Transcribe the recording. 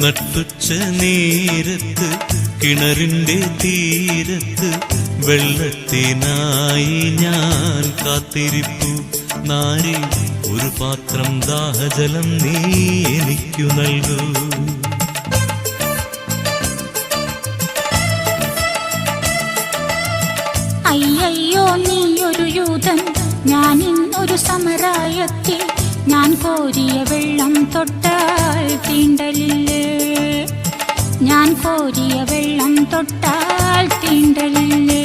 നട്ടുച്ച നേരത്ത് കിണറിന്റെ തീരത്ത് വെള്ളത്തിനായി ഞാൻ കാത്തിരിപ്പു. നാരി ഒരു പാത്രം ദാഹജലം നീ എനിക്കു നൽകൂ. അയ്യോ നീയൊരു യൂതൻ, ഞാൻ ഇന്നൊരു സമരായത്തിൽ. ഞാൻ കോരിയ വെള്ളം തൊട്ടാൽ തീണ്ടലില്ലേ, ഞാൻ കോരിയ വെള്ളം തൊട്ടാൽ തീണ്ടലില്ലേ.